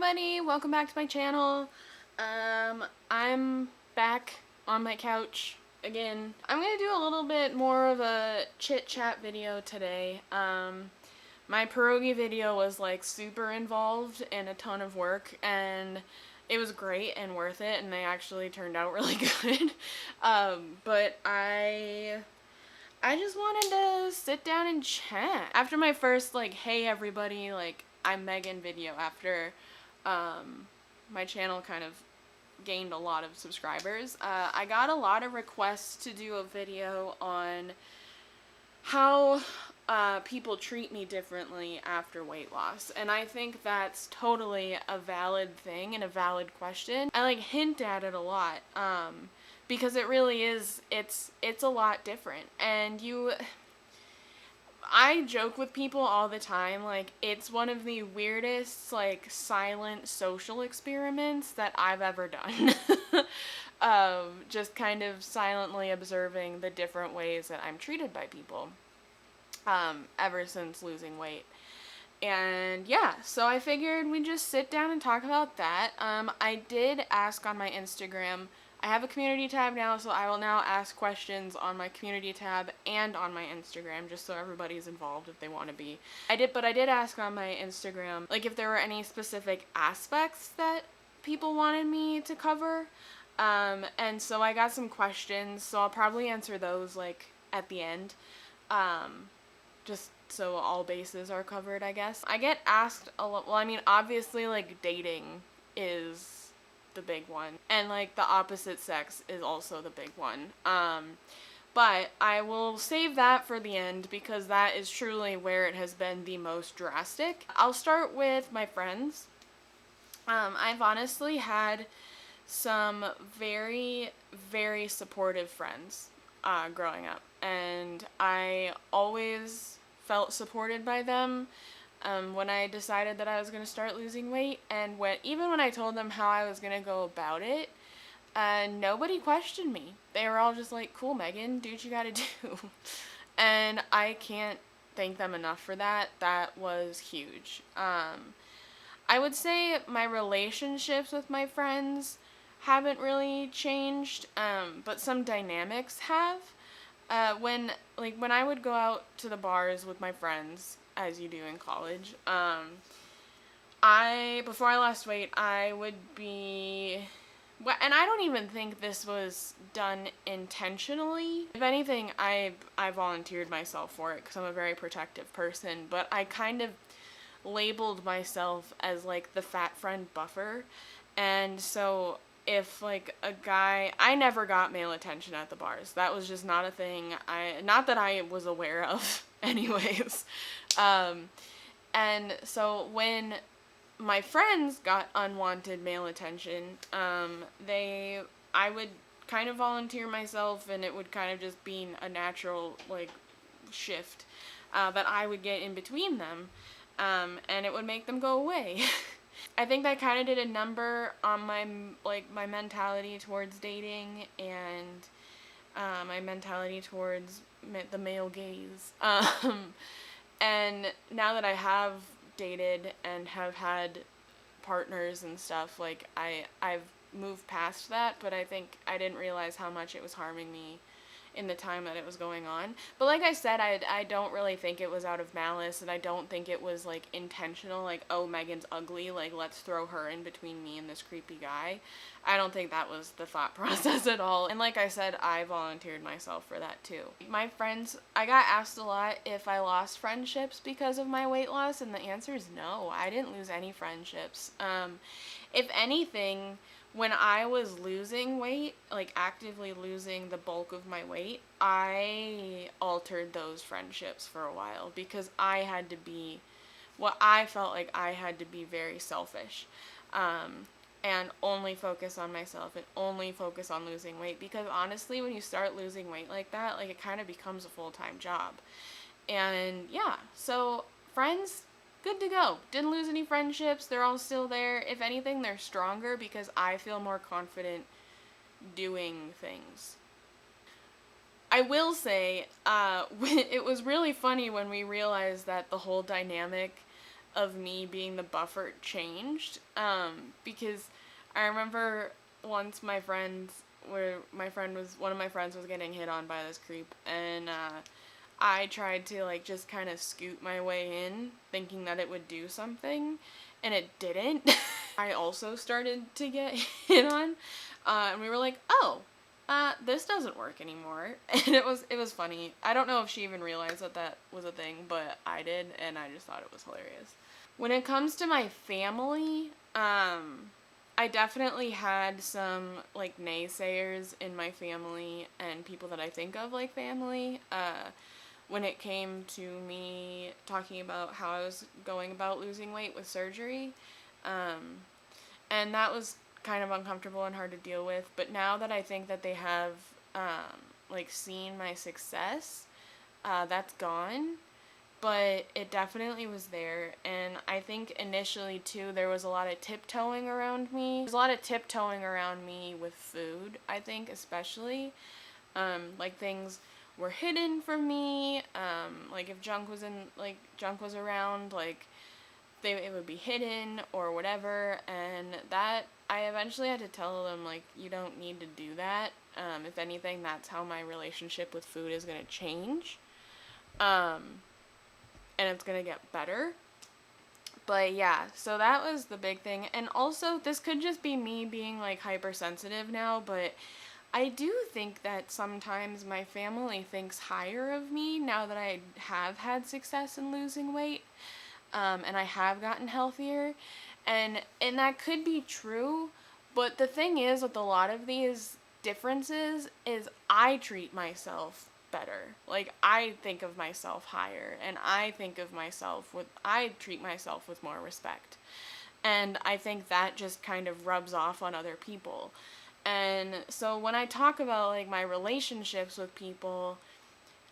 everybody, welcome back to my channel. I'm back on my couch again. I'm gonna do a little bit more of a chit chat video today. My pierogi video was like super involved and a ton of work, and it was great and worth it, and they actually turned out really good. But I just wanted to sit down and chat. After my first like, hey everybody, like I'm Megan video, after my channel kind of gained a lot of subscribers, I got a lot of requests to do a video on how people treat me differently after weight loss, and I think that's totally a valid thing and a valid question. I like hint at it a lot because it really is, it's a lot different. And I joke with people all the time, like, it's one of the weirdest, like, silent social experiments that I've ever done. Just kind of silently observing the different ways that I'm treated by people, ever since losing weight. And yeah, so I figured we'd just sit down and talk about that. I did ask on my Instagram. I have a community tab now, so I will now ask questions on my community tab and on my Instagram, just so everybody's involved if they want to be. I did ask on my Instagram, like, if there were any specific aspects that people wanted me to cover. And so I got some questions, so I'll probably answer those, like, at the end. Just so all bases are covered, I guess. I get asked a lot, well, I mean, obviously, like, dating is the big one, and like the opposite sex is also the big one, but I will save that for the end because that is truly where it has been the most drastic. I'll start with my friends. I've honestly had some very, very supportive friends growing up, and I always felt supported by them. When I decided that I was going to start losing weight, and even when I told them how I was going to go about it, nobody questioned me. They were all just like, cool, Megan, do what you gotta do. And I can't thank them enough for that. That was huge. I would say my relationships with my friends haven't really changed, but some dynamics have. When I would go out to the bars with my friends, as you do in college, before I lost weight, I would be, and I don't even think this was done intentionally. If anything, I volunteered myself for it because I'm a very protective person, but I kind of labeled myself as like the fat friend buffer. And so if like a guy, I never got male attention at the bars. That was just not a thing. Not that I was aware of anyways. And so when my friends got unwanted male attention, I would kind of volunteer myself, and it would kind of just be a natural like shift that I would get in between them, and it would make them go away. I think that kind of did a number on my mentality towards dating and my mentality towards the male gaze. And now that I have dated and have had partners and stuff, like I've moved past that, but I think I didn't realize how much it was harming me in the time that it was going on. But like I said, I don't really think it was out of malice, and I don't think it was like intentional, like, oh, Megan's ugly, like let's throw her in between me and this creepy guy. I don't think that was the thought process at all. And like I said, I volunteered myself for that too. My friends, I got asked a lot if I lost friendships because of my weight loss, and the answer is no. I didn't lose any friendships. If anything, when I was losing weight, like actively losing the bulk of my weight, I altered those friendships for a while because I had to be, I felt like I had to be very selfish, and only focus on myself and only focus on losing weight, because honestly, when you start losing weight like that, like it kind of becomes a full-time job. And yeah, so friends, good to go. Didn't lose any friendships. They're all still there. If anything, they're stronger because I feel more confident doing things. I will say, it was really funny when we realized that the whole dynamic of me being the buffer changed, because I remember once one of my friends was getting hit on by this creep, and I tried to like just kind of scoot my way in, thinking that it would do something, and it didn't. I also started to get hit on, and we were like, oh, this doesn't work anymore. And it was funny. I don't know if she even realized that that was a thing, but I did, and I just thought it was hilarious. When it comes to my family, I definitely had some, like, naysayers in my family and people that I think of like family, when it came to me talking about how I was going about losing weight with surgery. And that was kind of uncomfortable and hard to deal with. But now that I think that they have, like, seen my success, that's gone. But it definitely was there. And I think initially, too, there was a lot of tiptoeing around me. There's a lot of tiptoeing around me with food, I think, especially. Like, things were hidden from me. Like, if junk was around, like, it would be hidden or whatever, and that I eventually had to tell them, like, you don't need to do that. If anything, that's how my relationship with food is going to change, and it's going to get better. But yeah, so that was the big thing. And also, this could just be me being, like, hypersensitive now, but I do think that sometimes my family thinks higher of me now that I have had success in losing weight. And I have gotten healthier, and that could be true, but the thing is with a lot of these differences is I treat myself better. Like, I think of myself higher, and I treat myself with more respect. And I think that just kind of rubs off on other people. And so when I talk about, like, my relationships with people,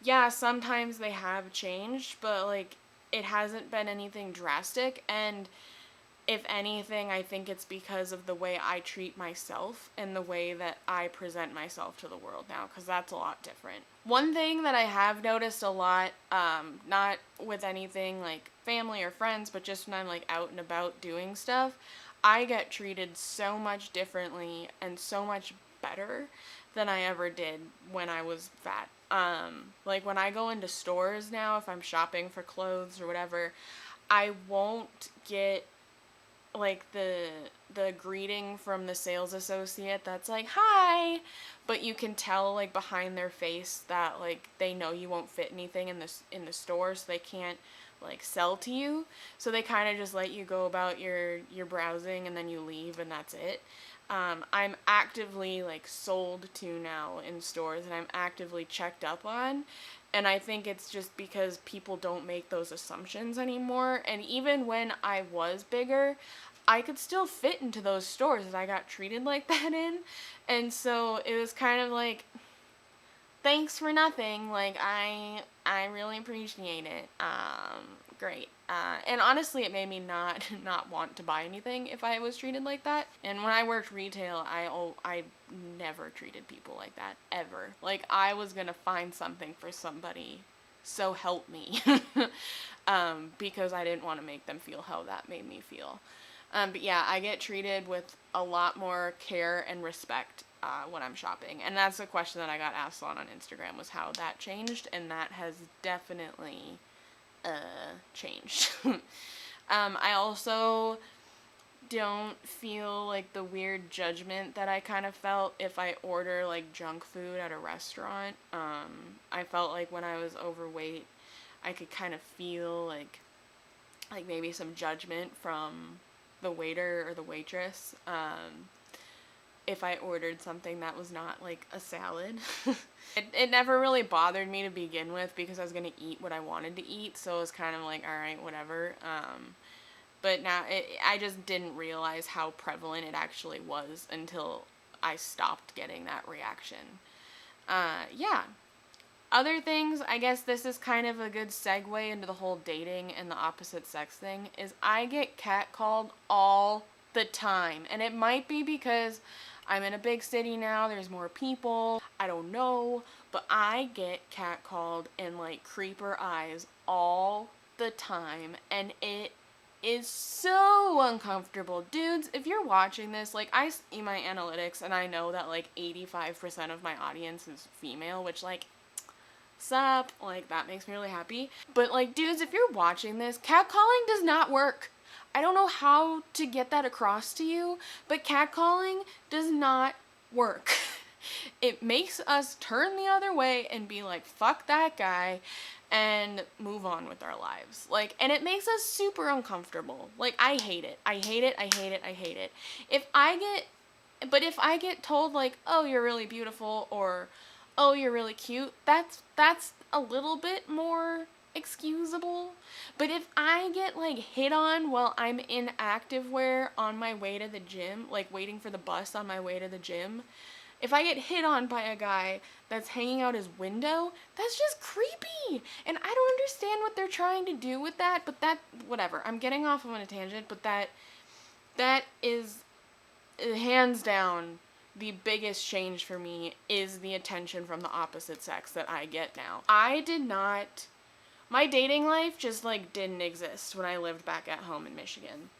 yeah, sometimes they have changed, but, like, it hasn't been anything drastic, and if anything, I think it's because of the way I treat myself and the way that I present myself to the world now, because that's a lot different. One thing that I have noticed a lot, not with anything like family or friends, but just when I'm, like, out and about doing stuff, I get treated so much differently and so much better than I ever did when I was fat. Like, when I go into stores now, if I'm shopping for clothes or whatever, I won't get, like, the greeting from the sales associate that's like, hi, but you can tell, like, behind their face that, like, they know you won't fit anything in the store, so they can't, like, sell to you. So they kind of just let you go about your browsing, and then you leave, and that's it. I'm actively, like, sold to now in stores, and I'm actively checked up on, and I think it's just because people don't make those assumptions anymore. And even when I was bigger, I could still fit into those stores that I got treated like that in, and so it was kind of like, thanks for nothing. Like, I really appreciate it. Great. And honestly, it made me not want to buy anything if I was treated like that. And when I worked retail, I never treated people like that, ever. Like, I was gonna find something for somebody, so help me. Because I didn't want to make them feel how that made me feel. But yeah, I get treated with a lot more care and respect when I'm shopping. And that's a question that I got asked on Instagram, was how that changed, and that has definitely changed. I also don't feel like the weird judgment that I kind of felt if I order, like, junk food at a restaurant. I felt like when I was overweight, I could kind of feel like maybe some judgment from the waiter or the waitress, if I ordered something that was not, like, a salad. It never really bothered me to begin with, because I was going to eat what I wanted to eat, so it was kind of like, alright, whatever. But now, I just didn't realize how prevalent it actually was until I stopped getting that reaction. Yeah. Other things, I guess this is kind of a good segue into the whole dating and the opposite sex thing, is I get catcalled all the time. And it might be because I'm in a big city now, there's more people, I don't know, but I get catcalled and, like, creeper eyes all the time, and it is so uncomfortable. Dudes, if you're watching this, like, I see my analytics and I know that, like, 85% of my audience is female, which, like, sup, like, that makes me really happy. But, like, dudes, if you're watching this, catcalling does not work. I don't know how to get that across to you, but catcalling does not work. It makes us turn the other way and be like, fuck that guy, and move on with our lives. Like, and it makes us super uncomfortable. Like, I hate it. I hate it. I hate it. I hate it. If I get told, like, oh, you're really beautiful, or oh, you're really cute, that's a little bit more excusable. But if I get, like, hit on while I'm in activewear on my way to the gym, like waiting for the bus on my way to the gym, if I get hit on by a guy that's hanging out his window, that's just creepy. And I don't understand what they're trying to do with that, but that, whatever. I'm getting off on a tangent, but that is hands down the biggest change for me, is the attention from the opposite sex that I get now. My dating life just, like, didn't exist when I lived back at home in Michigan.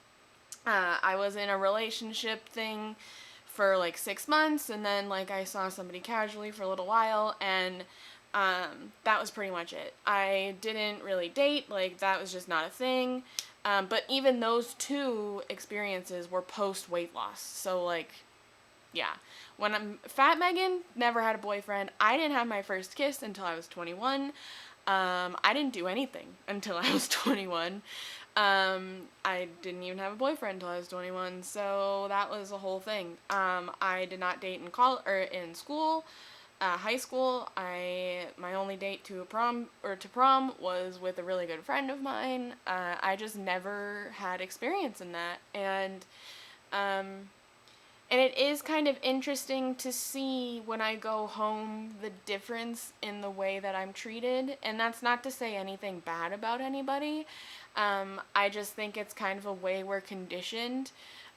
I was in a relationship thing for, like, 6 months, and then, like, I saw somebody casually for a little while, and that was pretty much it. I didn't really date, like, that was just not a thing. But even those two experiences were post-weight loss, so, like, yeah. When I'm Fat Megan never had a boyfriend. I didn't have my first kiss until I was 21. I didn't do anything until I was 21. I didn't even have a boyfriend until I was 21, so that was a whole thing. I did not date in college or in school. High school, my only date to prom was with a really good friend of mine. I just never had experience in that, and it is kind of interesting to see when I go home the difference in the way that I'm treated. And that's not to say anything bad about anybody. I just think it's kind of a way we're conditioned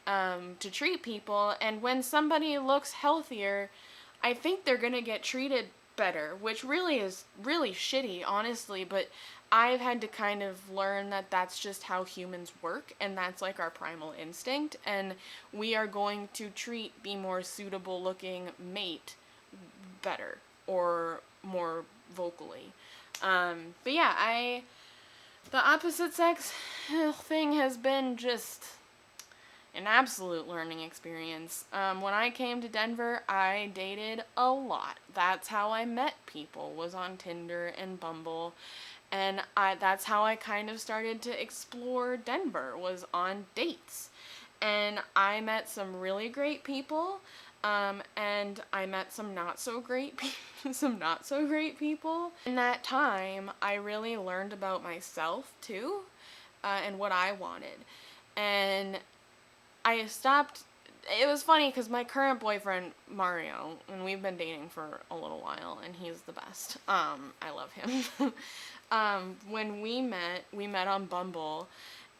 to treat people. And when somebody looks healthier, I think they're going to get treated better, which really is really shitty, honestly. But I've had to kind of learn that that's just how humans work, and that's, like, our primal instinct, and we are going to treat the more suitable looking mate better, or more vocally. But yeah, the opposite sex thing has been just an absolute learning experience. When I came to Denver, I dated a lot. That's how I met people, was on Tinder and Bumble. And that's how I kind of started to explore Denver, was on dates. And I met some really great people, and I met some not so great people. In that time, I really learned about myself too, and what I wanted. And I stopped. It was funny because my current boyfriend, Mario, and we've been dating for a little while, and he's the best. I love him. When we met on Bumble,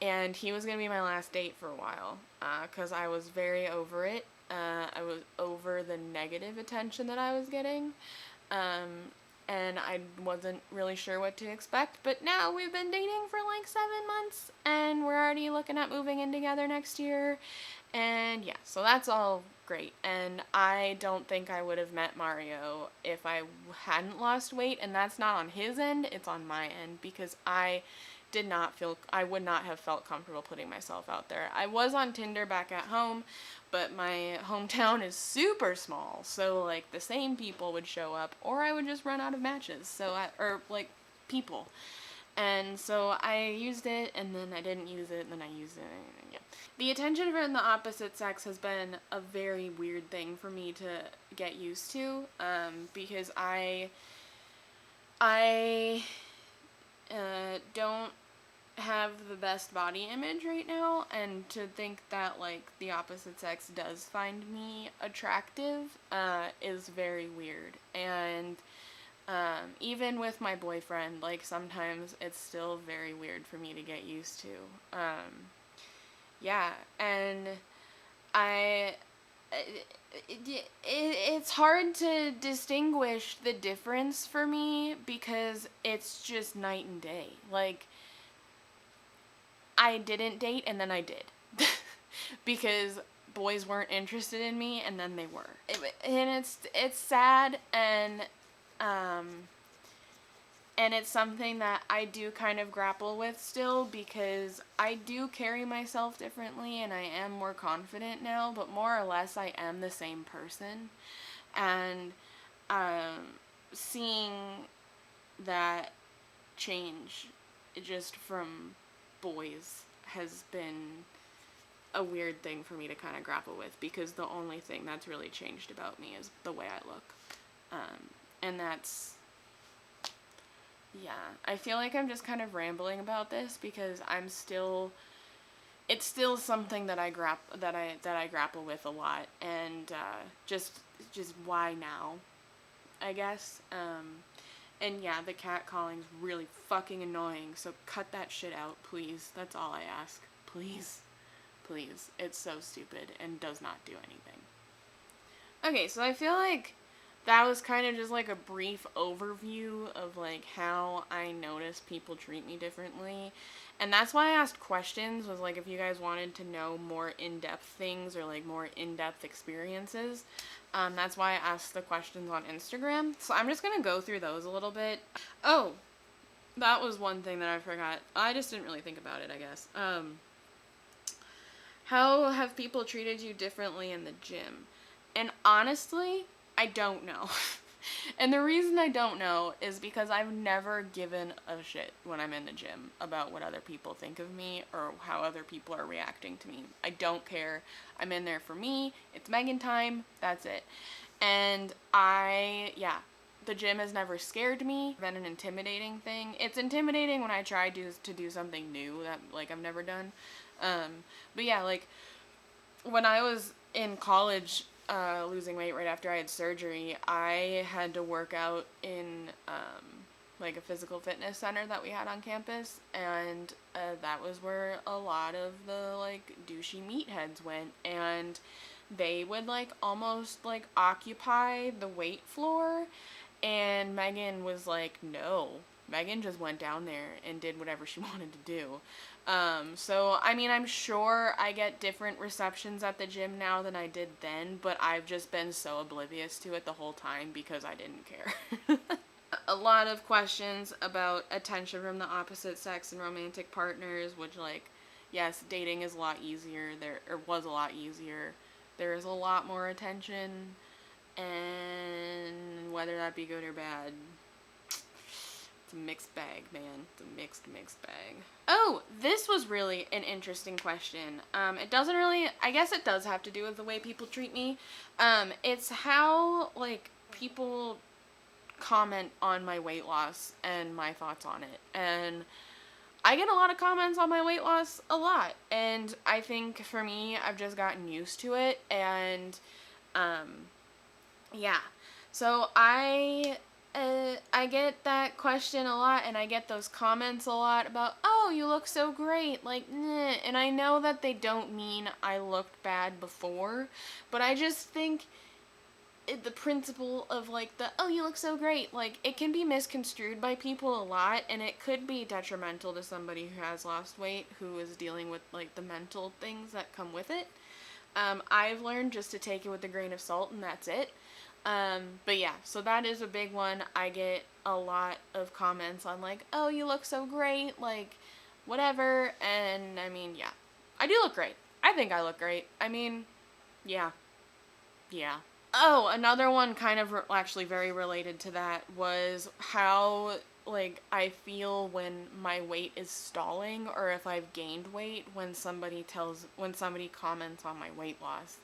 and he was going to be my last date for a while, because I was very over it. I was over the negative attention that I was getting, and I wasn't really sure what to expect, but now we've been dating for like 7 months, and we're already looking at moving in together next year, and yeah, so that's all great. And I don't think I would have met Mario if I hadn't lost weight, and that's not on his end, it's on my end, because I would not have felt comfortable putting myself out there. I was on Tinder back at home, but my hometown is super small, so, like, the same people would show up, or I would just run out of matches, people. And so I used it, and then I didn't use it, and then I used it, and yeah. The attention from the opposite sex has been a very weird thing for me to get used to, because I don't have the best body image right now, and to think that, like, the opposite sex does find me attractive is very weird. And even with my boyfriend, like, sometimes it's still very weird for me to get used to. Yeah, and it's hard to distinguish the difference for me, because it's just night and day. Like, I didn't date and then I did. Because boys weren't interested in me and then they were. And it's sad, and it's something that I do kind of grapple with still, because I do carry myself differently and I am more confident now, but more or less I am the same person. And seeing that change just from boys has been a weird thing for me to kind of grapple with, because the only thing that's really changed about me is the way I look. And that's, yeah, I feel like I'm just kind of rambling about this because it's still something that I grapple with a lot, and just why now, I guess. And yeah, the cat calling's really fucking annoying, so cut that shit out, please. That's all I ask. Please. Please. It's so stupid and does not do anything. Okay, so I feel like that was kind of just like a brief overview of like how I notice people treat me differently. And that's why I asked questions, was like if you guys wanted to know more in-depth things or like more in-depth experiences. That's why I asked the questions on Instagram. So I'm just going to go through those a little bit. Oh, that was one thing that I forgot. I just didn't really think about it, I guess. How have people treated you differently in the gym? And honestly, I don't know. And the reason I don't know is because I've never given a shit when I'm in the gym about what other people think of me or how other people are reacting to me. I don't care. I'm in there for me. It's Megan time. That's it. And the gym has never scared me. It's been an intimidating thing. It's intimidating when I try to do something new that like I've never done. But yeah, like when I was in college, losing weight right after I had surgery, I had to work out in like a physical fitness center that we had on campus, and that was where a lot of the like douchey meatheads went, and they would like almost like occupy the weight floor, and Megan was like, no. Megan just went down there and did whatever she wanted to do. So, I mean, I'm sure I get different receptions at the gym now than I did then, but I've just been so oblivious to it the whole time because I didn't care. A lot of questions about attention from the opposite sex and romantic partners, which, like, yes, dating is a lot easier. Was a lot easier. There is a lot more attention, and whether that be good or bad, it's a mixed bag, man. It's a mixed bag. Oh, this was really an interesting question. It doesn't really, I guess it does have to do with the way people treat me. It's how, like, people comment on my weight loss and my thoughts on it. And I get a lot of comments on my weight loss, a lot. And I think for me, I've just gotten used to it. And, yeah. So I get that question a lot, and I get those comments a lot about, oh, you look so great, like, nah. And I know that they don't mean I looked bad before, but I just think the principle of, like, oh, you look so great, like, it can be misconstrued by people a lot, and it could be detrimental to somebody who has lost weight, who is dealing with, like, the mental things that come with it. I've learned just to take it with a grain of salt, and that's it. But yeah, so that is a big one. I get a lot of comments on like, oh, you look so great, like, whatever, and I mean, yeah, I do look great. I think I look great. I mean, yeah. Oh, another one kind of actually very related to that was how, like, I feel when my weight is stalling or if I've gained weight when somebody comments on my weight loss.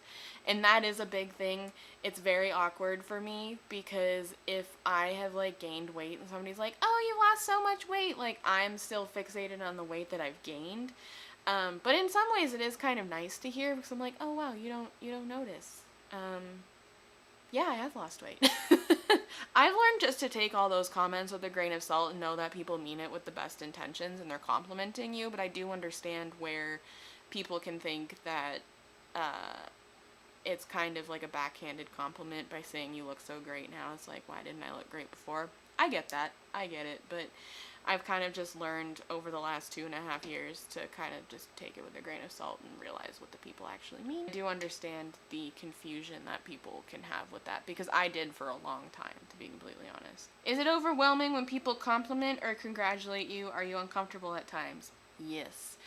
And that is a big thing. It's very awkward for me because if I have, like, gained weight and somebody's like, oh, you lost so much weight, like, I'm still fixated on the weight that I've gained. But in some ways it is kind of nice to hear because I'm like, oh, wow, you don't notice. Yeah, I have lost weight. I've learned just to take all those comments with a grain of salt and know that people mean it with the best intentions and they're complimenting you, but I do understand where people can think that, it's kind of like a backhanded compliment by saying you look so great now. It's like, why didn't I look great before? I get that. I get it. But I've kind of just learned over the last 2.5 years to kind of just take it with a grain of salt and realize what the people actually mean. I do understand the confusion that people can have with that, because I did for a long time, to be completely honest. Is it overwhelming when people compliment or congratulate you? Are you uncomfortable at times? Yes.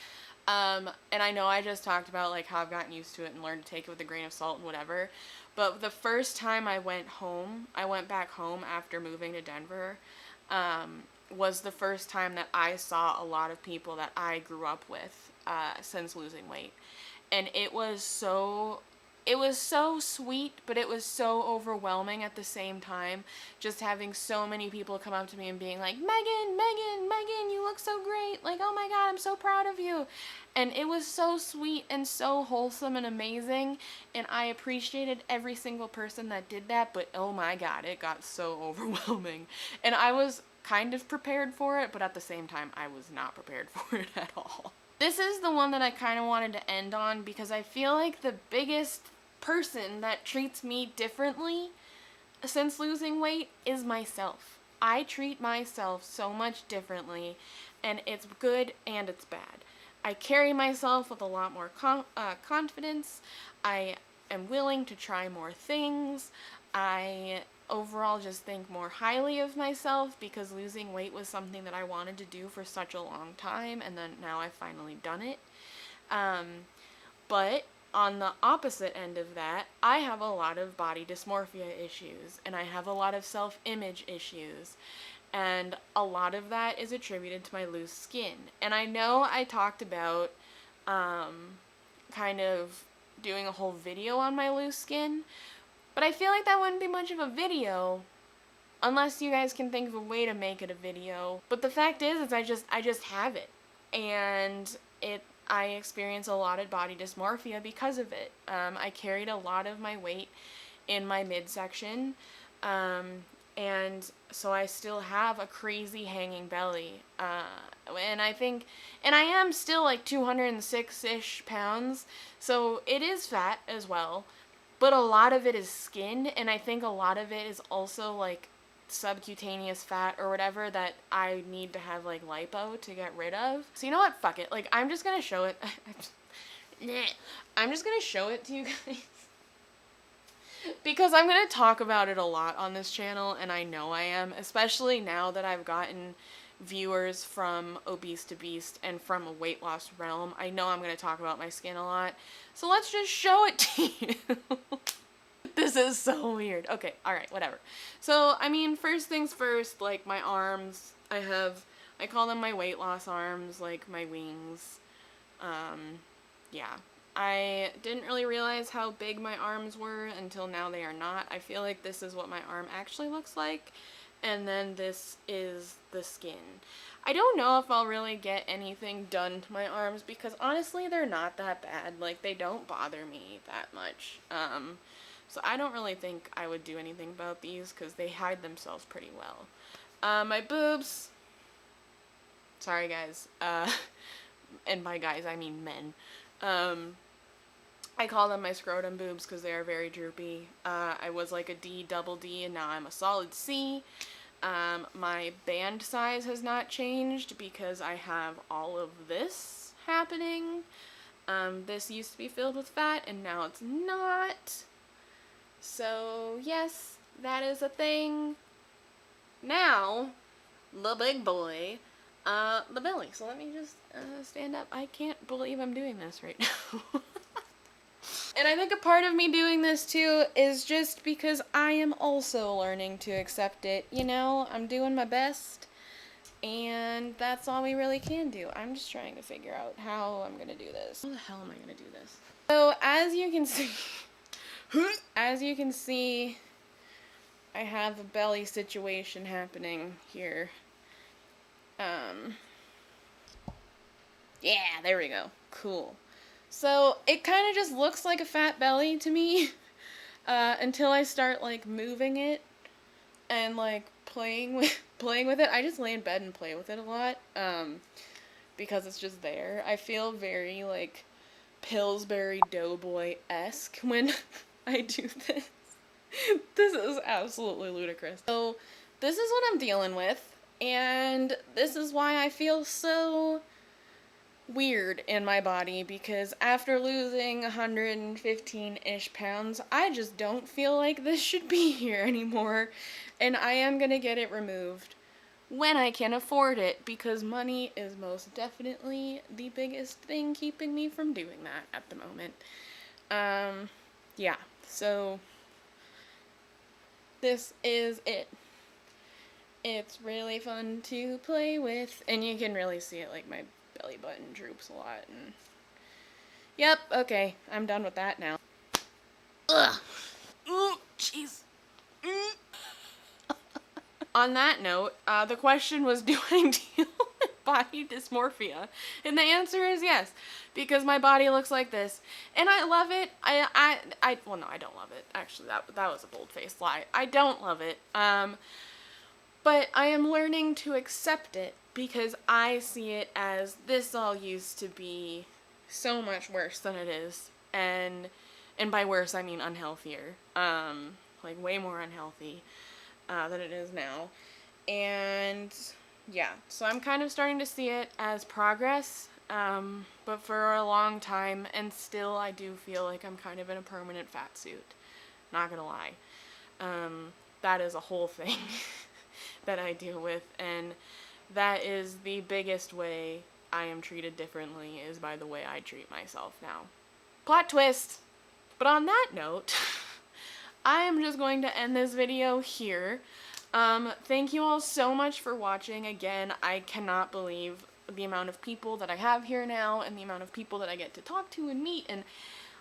And I know I just talked about like how I've gotten used to it and learned to take it with a grain of salt and whatever, but the first time I went back home after moving to Denver, was the first time that I saw a lot of people that I grew up with, since losing weight. And it was so sweet, but it was so overwhelming at the same time, just having so many people come up to me and being like, Megan, you look so great, like, oh my god, I'm so proud of you. And it was so sweet and so wholesome and amazing, and I appreciated every single person that did that, but oh my god, it got so overwhelming. And I was kind of prepared for it, but at the same time, I was not prepared for it at all. This is the one that I kind of wanted to end on, because I feel like the biggest person that treats me differently since losing weight is myself. I treat myself so much differently, and it's good and it's bad. I carry myself with a lot more confidence. I am willing to try more things. I overall just think more highly of myself, because losing weight was something that I wanted to do for such a long time, and then now I've finally done it. But on the opposite end of that, I have a lot of body dysmorphia issues, and I have a lot of self-image issues, and a lot of that is attributed to my loose skin. And I know I talked about kind of doing a whole video on my loose skin, but I feel like that wouldn't be much of a video unless you guys can think of a way to make it a video. But the fact is I just have it, and I experience a lot of body dysmorphia because of it. I carried a lot of my weight in my midsection, and so I still have a crazy hanging belly. And I am still like 206-ish pounds, so it is fat as well. But a lot of it is skin, and I think a lot of it is also like subcutaneous fat or whatever that I need to have like lipo to get rid of. So you know what? Fuck it. Like, I'm just gonna show it. I'm just gonna show it to you guys. Because I'm gonna talk about it a lot on this channel, and I know I am, especially now that I've gotten viewers from Obese to Beast and from a weight loss realm. I know I'm gonna talk about my skin a lot. So let's just show it to you. This is so weird. Okay, alright, whatever. So, I mean, first things first, like, my arms, I call them my weight loss arms, like, my wings. Yeah. I didn't really realize how big my arms were until now they are not. I feel like this is what my arm actually looks like, and then this is the skin. I don't know if I'll really get anything done to my arms, because honestly, they're not that bad. Like, they don't bother me that much. So I don't really think I would do anything about these, because they hide themselves pretty well. My boobs. Sorry, guys. And by guys, I mean men. I call them my scrotum boobs because they are very droopy. I was like a D, double D, and now I'm a solid C. My band size has not changed because I have all of this happening. This used to be filled with fat, and now it's not. So, yes, that is a thing. Now, the big boy, the belly. So let me just stand up. I can't believe I'm doing this right now. And I think a part of me doing this too is just because I am also learning to accept it. You know, I'm doing my best, and that's all we really can do. I'm just trying to figure out how I'm gonna do this. How the hell am I gonna do this? So, as you can see, I have a belly situation happening here. Yeah, there we go. Cool. So, it kind of just looks like a fat belly to me, until I start, like, moving it and, like, playing with it. I just lay in bed and play with it a lot, because it's just there. I feel very, like, Pillsbury Doughboy-esque when I do this. This is absolutely ludicrous. So this is what I'm dealing with, and this is why I feel so weird in my body, because after losing 115-ish pounds, I just don't feel like this should be here anymore, and I am gonna get it removed when I can afford it, because money is most definitely the biggest thing keeping me from doing that at the moment. Yeah, so this is it. It's really fun to play with, and you can really see it, like my belly button droops a lot, and yep, okay, I'm done with that now. Ugh. Ooh, jeez. On that note, the question was, do I deal with body dysmorphia? And the answer is yes, because my body looks like this, and I love it. Well, no, I don't love it. Actually, that was a bold-faced lie. I don't love it. But I am learning to accept it, because I see it as this all used to be so much worse than it is, and by worse I mean unhealthier, like way more unhealthy than it is now. And yeah, so I'm kind of starting to see it as progress, but for a long time, and still I do feel like I'm kind of in a permanent fat suit, not gonna lie. That is a whole thing that I deal with, and that is the biggest way I am treated differently, is by the way I treat myself now. Plot twist! But on that note, I am just going to end this video here. Thank you all so much for watching. Again, I cannot believe the amount of people that I have here now, and the amount of people that I get to talk to and meet, and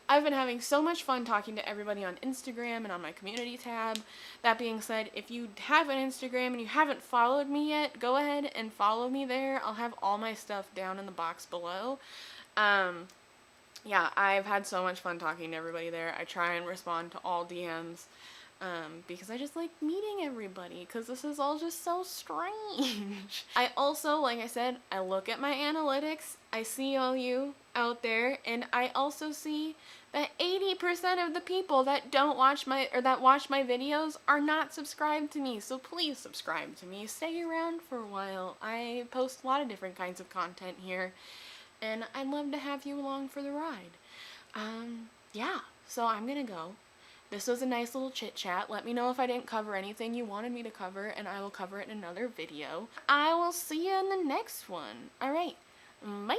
I've been having so much fun talking to everybody on Instagram and on my community tab. That being said, if you have an Instagram and you haven't followed me yet, go ahead and follow me there. I'll have all my stuff down in the box below. Yeah, I've had so much fun talking to everybody there. I try and respond to all DMs, because I just like meeting everybody, because this is all just so strange. I also, like I said, I look at my analytics, I see all you out there, and I also see that 80% of the people that watch my videos are not subscribed to me. So please subscribe to me. Stay around for a while. I post a lot of different kinds of content here, and I'd love to have you along for the ride. Yeah, so I'm gonna go. This was a nice little chit chat. Let me know if I didn't cover anything you wanted me to cover, and I will cover it in another video. I will see you in the next one. Alright, bye!